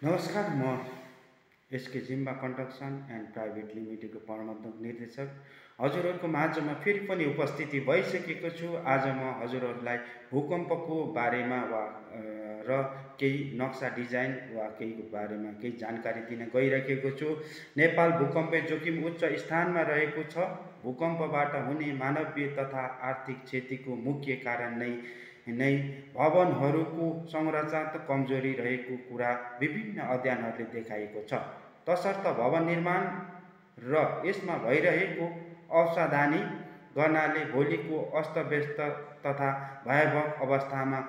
नमस्कार, म SK Jimba construction and private लिमिटेडको प्रबन्धक निर्देशक हजुरहरूको माझमा फेरि पनि उपस्थिति भइसकेको छु। आज म हजुरहरूलाई भूकम्पको बारेमा र केही नक्सा डिजाइन वा केही बारेमा केही जानकारी दिन गइरहेको छु। नेपाल भूकम्पीय जोखिम उच्च स्थानमा रहेको छ। भूकम्पबाट हुने मानवीय तथा आर्थिक क्षतिको मुख्य कारण नै भवनहरूको संरचनात्मक कमजोरी रहेको कुरा विभिन्न अध्ययनहरूले देखाएको छ। तसर्थ भवन निर्माण र यसमा भइरहेको असावधानी गर्नाले भोलिको अस्तव्यस्त तथा भयावह अवस्थामा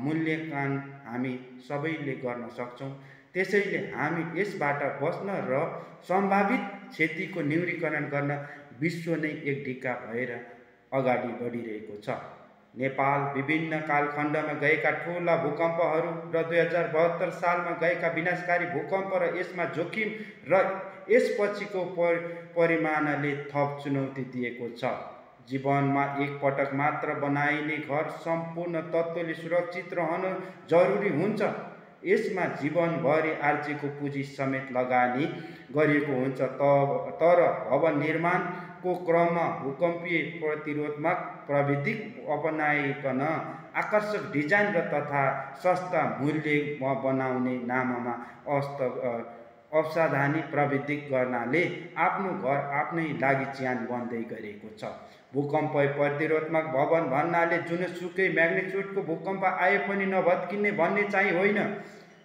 मूल्याङ्कन हामी सबैले गर्न सक्छौँ। त्यसैले हामी यसबाट बच्न र सम्भावित क्षतिको न्यूनीकरण गर्न विश्व नै एक ढिक्का भएर अगाडि बढिरहेको छ। नेपाल विभिन्न कालखण्डमा गएका ठुला भूकम्पहरू र 2072 सालमा गएका विनाशकारी भूकम्प र यसमा जोखिम र यसपछिको परिमाणले थप चुनौती दिएको छ। जीवनमा एक पटक मात्र बनाइने घर सम्पूर्ण तत्त्वले सुरक्षित रहन जरुरी हुन्छ। यसमा जीवनभरि आर्जिएको पुँजी समेत लगानी गरिएको हुन्छ। तर भवन निर्माणको क्रममा भूकम्पीय प्रतिरोधात्मक प्रविधि अपनाइकन आकर्षक डिजाइन तथा सस्ता मूल्य बनाउने नाममा असावधानी प्रविधि गर्नाले आफ्नो घर आफ्नै लागि च्यान बन्दै गरेको छ। भूकम्प प्रतिरोधात्मक भवन भन्नाले जुनसुकै म्याग्निट्युडको भूकम्प आए पनि नभत्किने भन्ने चाहिँ होइन।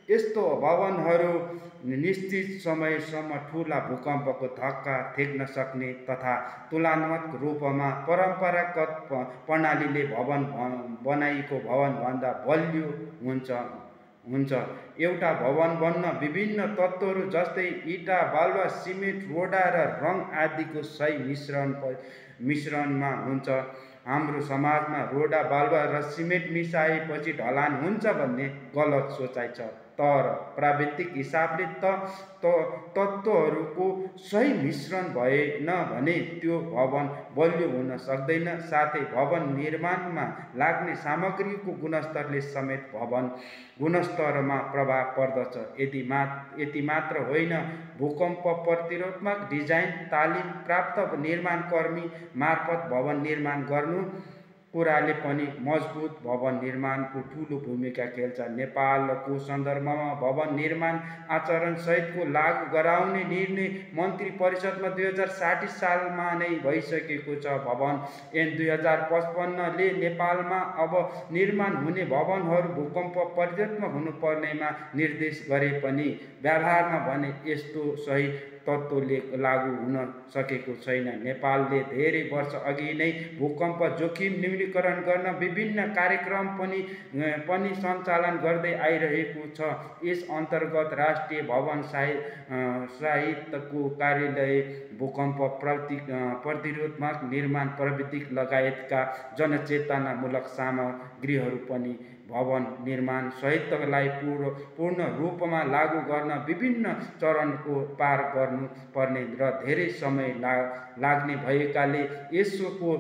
यस्तो भवनहरू निश्चित समयसम्म ठुला भूकम्पको धक्का थेग्न सक्ने तथा तुलनात्मक रूपमा परम्परागत प्रणालीले बनाइएको भवनभन्दा बलियो हुन्छ। एउटा भवन बन्न विभिन्न तत्त्वहरू जस्तै इँटा, बालुवा, सिमेन्ट, रोडा र रङ आदिको सही मिश्रणमा हुन्छ। हाम्रो समाजमा रोडा, बालुवा र सिमेन्ट मिसाएपछि ढलान हुन्छ भन्ने गलत सोचाइ छ। तर प्राविधिक हिसाबले तत्त्वहरूको सही मिश्रण भएन भने त्यो भवन बलियो हुन सक्दैन। साथै भवन निर्माणमा लाग्ने सामग्रीको गुणस्तरले समेत भवन गुणस्तरमा प्रभाव पर्दछ। यति मात्र होइन, भूकम्प प्रतिरोधात्मक डिजाइन तालिम प्राप्त निर्माणकर्मी मार्फत भवन निर्माण गर्नु कुराले पनि मजबुत भवन निर्माणको ठूलो भूमिका खेल्छ। नेपालको सन्दर्भमा भवन निर्माण आचरण संहिताको लागू गराउने निर्णय मन्त्री परिषदमा 2060 सालमा नै भइसकेको छ। भवन ऐन 2055 ले नेपालमा अब निर्माण हुने भवनहरू भूकम्प प्रतिरोधात्मक हुनुपर्नेमा निर्देश गरे पनि व्यवहारमा भने यस्तो सही तत्त्वले लागू हुन सकेको छैन। नेपालले धेरै वर्ष अघि नै भूकम्प जोखिम न्यूनीकरण गर्न विभिन्न कार्यक्रम पनि सञ्चालन गर्दै आइरहेको छ। यस अन्तर्गत राष्ट्रिय भवन साहित्यको कार्यालय भूकम्प प्रतिरोधात्मक निर्माण प्रविधि लगायतका जनचेतनामूलक सामग्रीहरू पनि भवन निर्माण संहितालाई पूर्ण रूपमा लागू गर्न विभिन्न चरणको पार गर्नु पर्ने र धेरै समय लाग्ने भएकाले यसको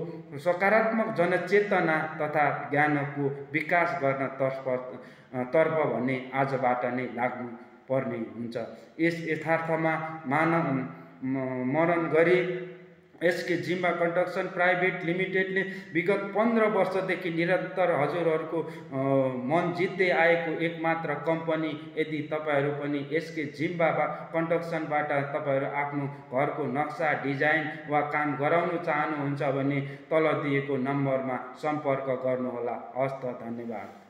सकारात्मक जनचेतना तथा ज्ञानको विकास गर्न तर्फ भने आजबाट नै लाग्नु पर्ने हुन्छ। यस यथार्थमा मरण गरी एसके जिम्बा कन्स्ट्रक्सन प्राइभेट लिमिटेडले विगत 15 वर्षदेखि निरन्तर हजुरहरूको मन जित्दै आएको एकमात्र कम्पनी। यदि तपाईँहरू पनि एसके जिम्बा कन्स्ट्रक्सनबाट तपाईँहरू आफ्नो घरको नक्सा डिजाइन वा काम गराउन चाहनुहुन्छ भने तल दिएको नम्बरमा सम्पर्क गर्नुहोला। हस्त, धन्यवाद।